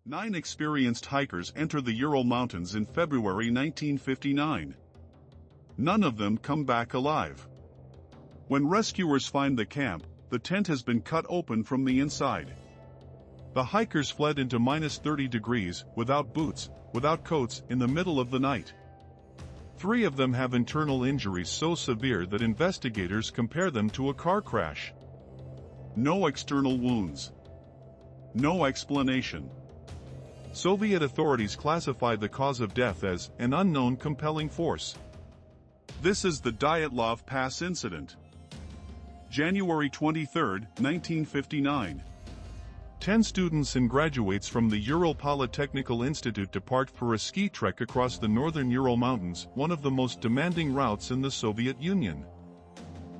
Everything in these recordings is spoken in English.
9 experienced hikers enter the Ural Mountains in February 1959. None of them come back alive. When rescuers find the camp, the tent has been cut open from the inside. The hikers fled into -30 degrees, without boots, without coats, in the middle of the night. 3 of them have internal injuries so severe that investigators compare them to a car crash. No external wounds. No explanation. Soviet authorities classified the cause of death as an unknown compelling force. This is the Dyatlov Pass Incident. January 23, 1959. 10 students and graduates from the Ural Polytechnical Institute depart for a ski trek across the northern Ural Mountains, one of the most demanding routes in the Soviet Union.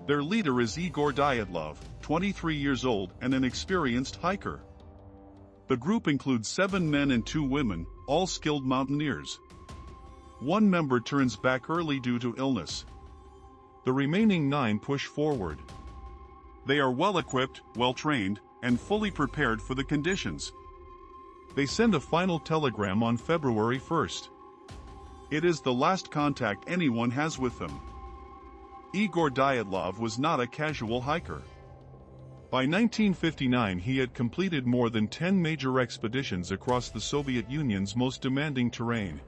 Their leader is Igor Dyatlov, 23 years old and an experienced hiker. The group includes 7 men and 2 women, all skilled mountaineers. One member turns back early due to illness. The remaining 9 push forward. They are well-equipped, well-trained, and fully prepared for the conditions. They send a final telegram on February 1st. It is the last contact anyone has with them. Igor Dyatlov was not a casual hiker. By 1959 he had completed more than 10 major expeditions across the Soviet Union's most demanding terrain.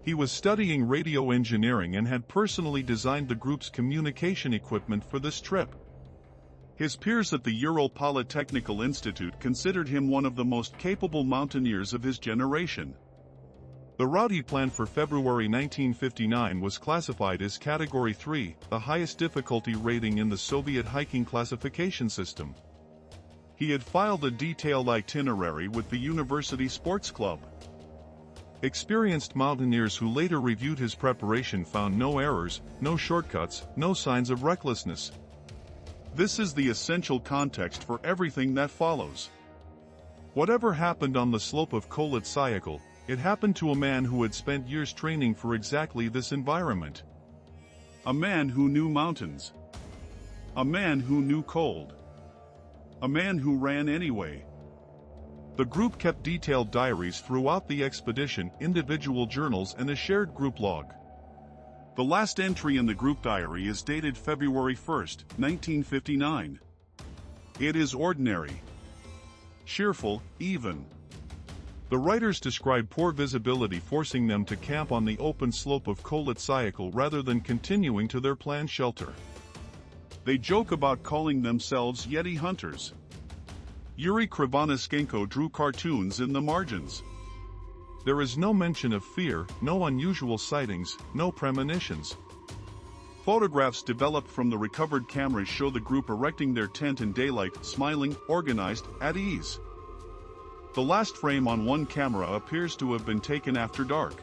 He was studying radio engineering and had personally designed the group's communication equipment for this trip. His peers at the Ural Polytechnical Institute considered him one of the most capable mountaineers of his generation. The route he planned for February 1959 was classified as Category 3, the highest difficulty rating in the Soviet hiking classification system. He had filed a detailed itinerary with the University Sports Club. Experienced mountaineers who later reviewed his preparation found no errors, no shortcuts, no signs of recklessness. This is the essential context for everything that follows. Whatever happened on the slope of Kholat Syakhl, it happened to a man who had spent years training for exactly this environment. A man who knew mountains. A man who knew cold. A man who ran anyway. The group kept detailed diaries throughout the expedition, individual journals, and a shared group log. The last entry in the group diary is dated February 1, 1959. It is ordinary. Cheerful, even. The writers describe poor visibility forcing them to camp on the open slope of Kholat Syakhl rather than continuing to their planned shelter. They joke about calling themselves Yeti hunters. Yuri Krivonishenko drew cartoons in the margins. There is no mention of fear, no unusual sightings, no premonitions. Photographs developed from the recovered cameras show the group erecting their tent in daylight, smiling, organized, at ease. The last frame on one camera appears to have been taken after dark.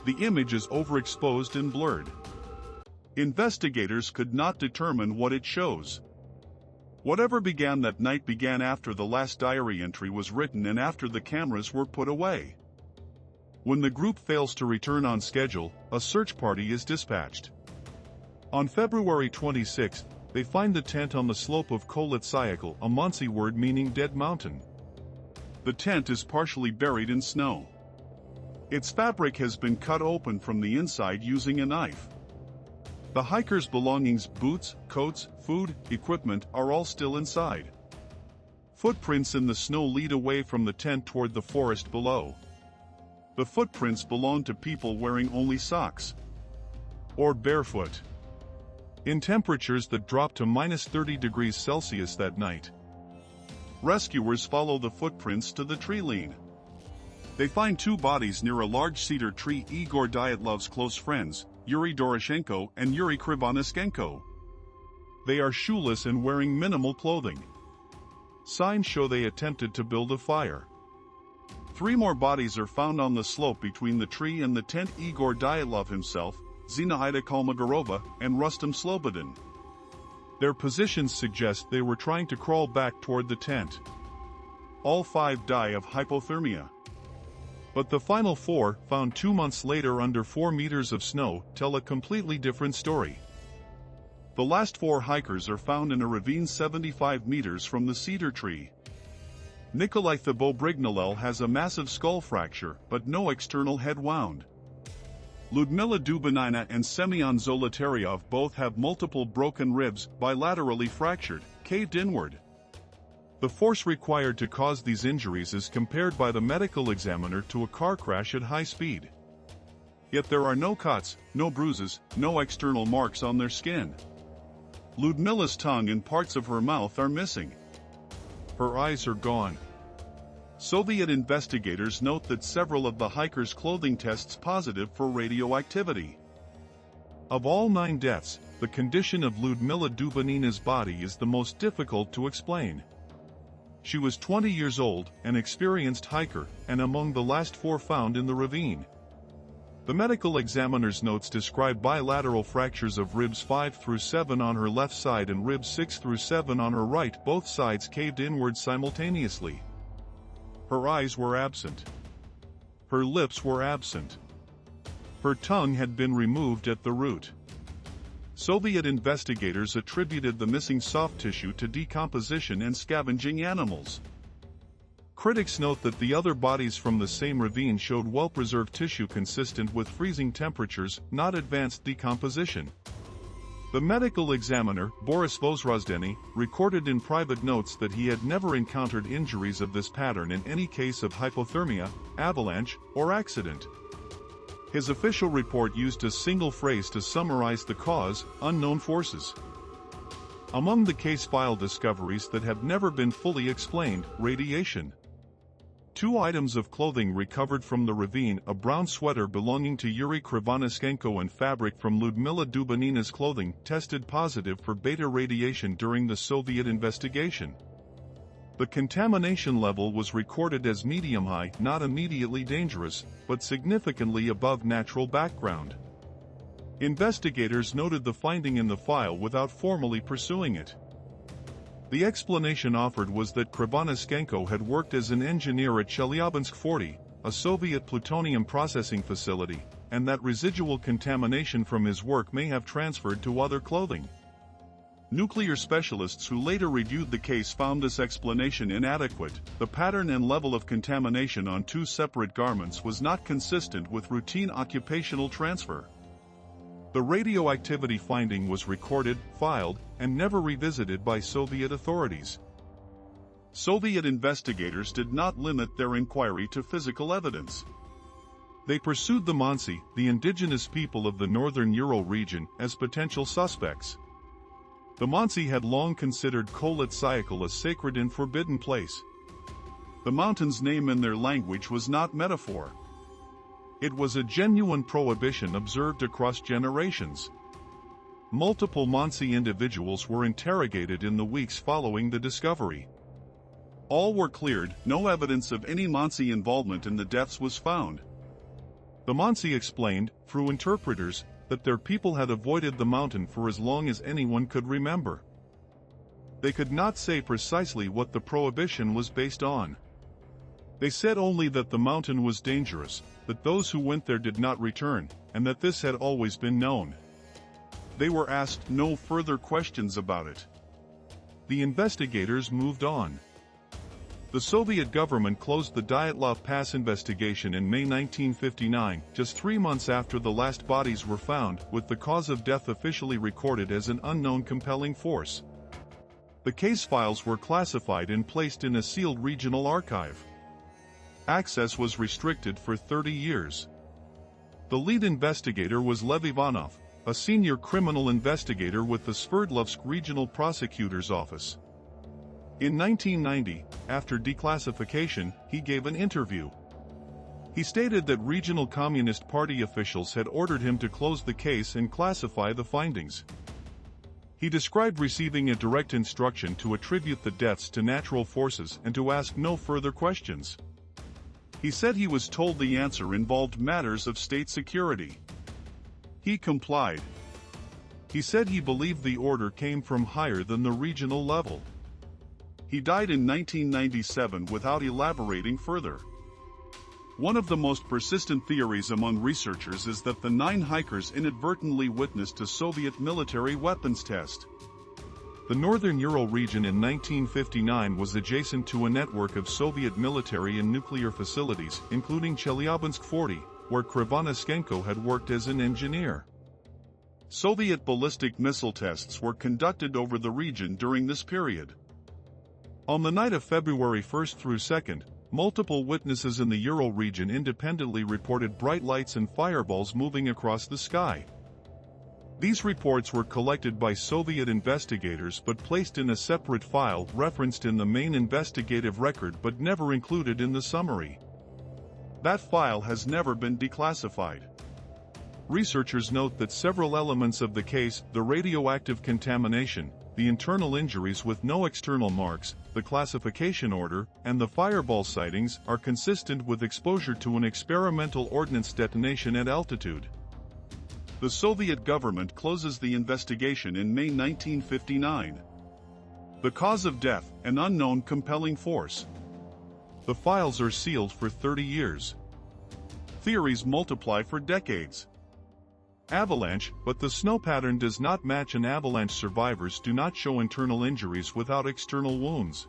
The image is overexposed and blurred. Investigators could not determine what it shows. Whatever began that night began after the last diary entry was written and after the cameras were put away. When the group fails to return on schedule, a search party is dispatched. On February 26, they find the tent on the slope of Kholat Syakhl, a Monsey word meaning dead mountain. The tent is partially buried in snow. Its fabric has been cut open from the inside using a knife. The hikers' belongings, boots, coats, food, equipment, are all still inside. Footprints in the snow lead away from the tent toward the forest below. The footprints belong to people wearing only socks. Or barefoot. In temperatures that drop to -30 degrees Celsius that night. Rescuers follow the footprints to the tree line. They find 2 bodies near a large cedar tree. Igor Dyatlov's close friends, Yuri Doroshenko and Yuri Krivonishenko. They are shoeless and wearing minimal clothing. Signs show they attempted to build a fire. 3 more bodies are found on the slope between the tree and the tent: Igor Dyatlov himself, Zinaida Kolmogorova, and Rustam Slobodin. Their positions suggest they were trying to crawl back toward the tent. All 5 die of hypothermia. But the final 4, found 2 months later under 4 meters of snow, tell a completely different story. The last 4 hikers are found in a ravine 75 meters from the cedar tree. Nikolai Thibeaux-Brignolel has a massive skull fracture but no external head wound. Lyudmila Dubinina and Semyon Zolotaryov both have multiple broken ribs, bilaterally fractured, caved inward. The force required to cause these injuries is compared by the medical examiner to a car crash at high speed. Yet there are no cuts, no bruises, no external marks on their skin. Lyudmila's tongue and parts of her mouth are missing. Her eyes are gone. Soviet investigators note that several of the hikers' clothing tests positive for radioactivity. Of all 9 deaths, the condition of Lyudmila Dubinina's body is the most difficult to explain. She was 20 years old, an experienced hiker, and among the last 4 found in the ravine. The medical examiner's notes describe bilateral fractures of ribs 5 through 7 on her left side and ribs 6 through 7 on her right, both sides caved inward simultaneously. Her eyes were absent. Her lips were absent. Her tongue had been removed at the root. Soviet investigators attributed the missing soft tissue to decomposition and scavenging animals. Critics note that the other bodies from the same ravine showed well-preserved tissue consistent with freezing temperatures, not advanced decomposition. The medical examiner, Boris Vozrozdeny, recorded in private notes that he had never encountered injuries of this pattern in any case of hypothermia, avalanche, or accident. His official report used a single phrase to summarize the cause: unknown forces. Among the case file discoveries that have never been fully explained, radiation. 2 items of clothing recovered from the ravine, a brown sweater belonging to Yuri Krivonishenko and fabric from Lyudmila Dubinina's clothing, tested positive for beta radiation during the Soviet investigation. The contamination level was recorded as medium-high, not immediately dangerous, but significantly above natural background. Investigators noted the finding in the file without formally pursuing it. The explanation offered was that Krivonishenko had worked as an engineer at Chelyabinsk 40, a Soviet plutonium processing facility, and that residual contamination from his work may have transferred to other clothing. Nuclear specialists who later reviewed the case found this explanation inadequate. The pattern and level of contamination on 2 separate garments was not consistent with routine occupational transfer. The radioactivity finding was recorded, filed, and never revisited by Soviet authorities. Soviet investigators did not limit their inquiry to physical evidence. They pursued the Mansi, the indigenous people of the northern Ural region, as potential suspects. The Mansi had long considered Kholat Syakhl a sacred and forbidden place. The mountain's name in their language was not metaphor. It was a genuine prohibition observed across generations. Multiple Mansi individuals were interrogated in the weeks following the discovery. All were cleared, no evidence of any Mansi involvement in the deaths was found. The Mansi explained, through interpreters, that their people had avoided the mountain for as long as anyone could remember. They could not say precisely what the prohibition was based on. They said only that the mountain was dangerous, that those who went there did not return, and that this had always been known. They were asked no further questions about it. The investigators moved on. The Soviet government closed the Dyatlov Pass investigation in May 1959, just 3 months after the last bodies were found, with the cause of death officially recorded as an unknown compelling force. The case files were classified and placed in a sealed regional archive. Access was restricted for 30 years. The lead investigator was Lev Ivanov, a senior criminal investigator with the Sverdlovsk Regional Prosecutor's Office. In 1990, after declassification, he gave an interview. He stated that regional Communist Party officials had ordered him to close the case and classify the findings. He described receiving a direct instruction to attribute the deaths to natural forces and to ask no further questions. He said he was told the answer involved matters of state security. He complied. He said he believed the order came from higher than the regional level. He died in 1997 without elaborating further. One of the most persistent theories among researchers is that the 9 hikers inadvertently witnessed a Soviet military weapons test. The northern Ural region in 1959 was adjacent to a network of Soviet military and nuclear facilities, including Chelyabinsk 40, where Krivonoschenko had worked as an engineer. Soviet ballistic missile tests were conducted over the region during this period. On the night of February 1 through 2, multiple witnesses in the Ural region independently reported bright lights and fireballs moving across the sky. These reports were collected by Soviet investigators but placed in a separate file referenced in the main investigative record but never included in the summary. That file has never been declassified. Researchers note that several elements of the case, the radioactive contamination, the internal injuries with no external marks, the classification order, and the fireball sightings are consistent with exposure to an experimental ordnance detonation at altitude. The Soviet government closes the investigation in May 1959. The cause of death, an unknown compelling force. The files are sealed for 30 years. Theories multiply for decades. Avalanche, but the snow pattern does not match and avalanche survivors do not show internal injuries without external wounds.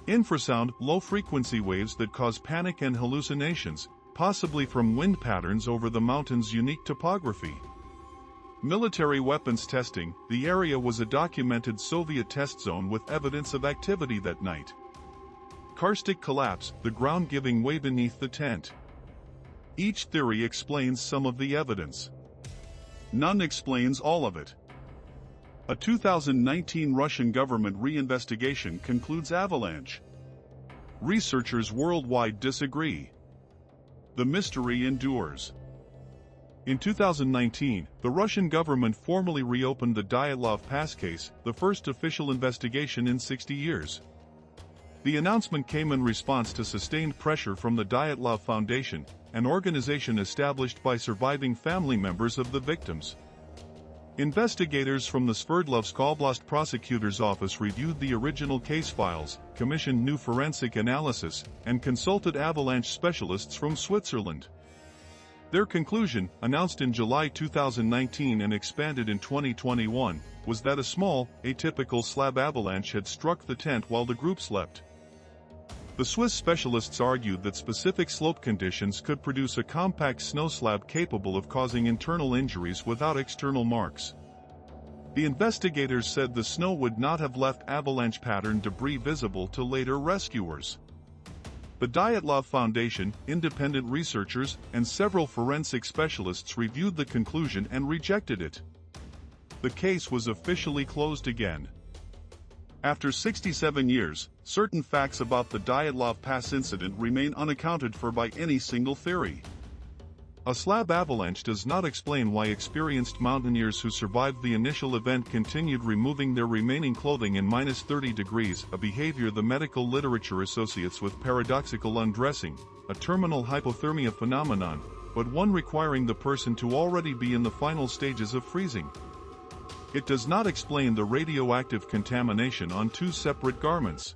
Infrasound, low-frequency waves that cause panic and hallucinations, possibly from wind patterns over the mountain's unique topography. Military weapons testing, the area was a documented Soviet test zone with evidence of activity that night. Karstic collapse, the ground giving way beneath the tent. Each theory explains some of the evidence. None explains all of it. A 2019 Russian government reinvestigation concludes avalanche. Researchers worldwide disagree. The mystery endures. In 2019, the Russian government formally reopened the Dyatlov Pass case, the first official investigation in 60 years. The announcement came in response to sustained pressure from the Dyatlov Foundation, an organization established by surviving family members of the victims. Investigators from the Sverdlovsk Oblast prosecutor's office reviewed the original case files, commissioned new forensic analysis, and consulted avalanche specialists from Switzerland. Their conclusion, announced in July 2019 and expanded in 2021, was that a small, atypical slab avalanche had struck the tent while the group slept. The Swiss specialists argued that specific slope conditions could produce a compact snow slab capable of causing internal injuries without external marks. The investigators said the snow would not have left avalanche pattern debris visible to later rescuers. The Dyatlov Foundation, independent researchers, and several forensic specialists reviewed the conclusion and rejected it. The case was officially closed again. After 67 years, certain facts about the Dyatlov Pass incident remain unaccounted for by any single theory. A slab avalanche does not explain why experienced mountaineers who survived the initial event continued removing their remaining clothing in -30 degrees, a behavior the medical literature associates with paradoxical undressing, a terminal hypothermia phenomenon, but one requiring the person to already be in the final stages of freezing. It does not explain the radioactive contamination on two separate garments.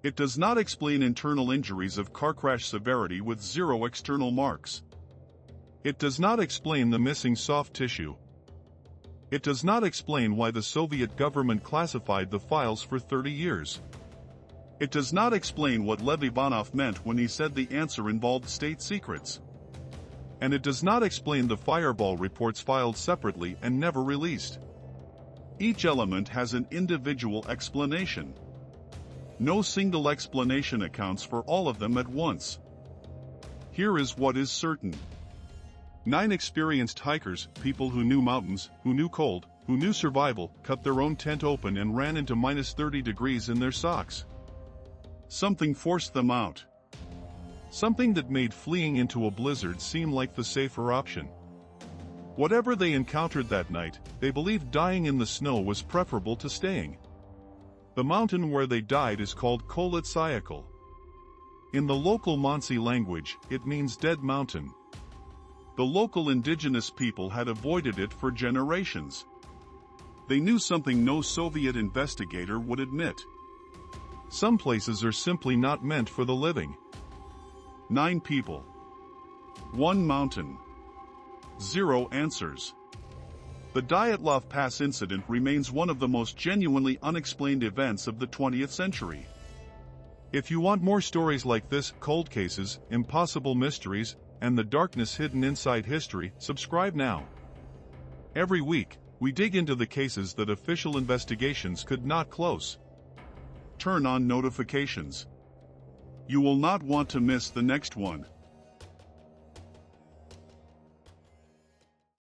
It does not explain internal injuries of car crash severity with zero external marks. It does not explain the missing soft tissue. It does not explain why the Soviet government classified the files for 30 years. It does not explain what Lev Ivanov meant when he said the answer involved state secrets. And it does not explain the fireball reports filed separately and never released. Each element has an individual explanation. No single explanation accounts for all of them at once. Here is what is certain. 9 experienced hikers, people who knew mountains, who knew cold, who knew survival, cut their own tent open and ran into -30 degrees in their socks. Something forced them out. Something that made fleeing into a blizzard seem like the safer option. Whatever they encountered that night, they believed dying in the snow was preferable to staying. The mountain where they died is called Kholat Syakhl. In the local Mansi language, it means dead mountain. The local indigenous people had avoided it for generations. They knew something no Soviet investigator would admit. Some places are simply not meant for the living. 9 people. 1 mountain. 0 answers. The Dyatlov Pass Incident remains one of the most genuinely unexplained events of the 20th century. If you want more stories like this, cold cases, impossible mysteries, and the darkness hidden inside history, subscribe now. Every week, we dig into the cases that official investigations could not close. Turn on notifications. You will not want to miss the next one.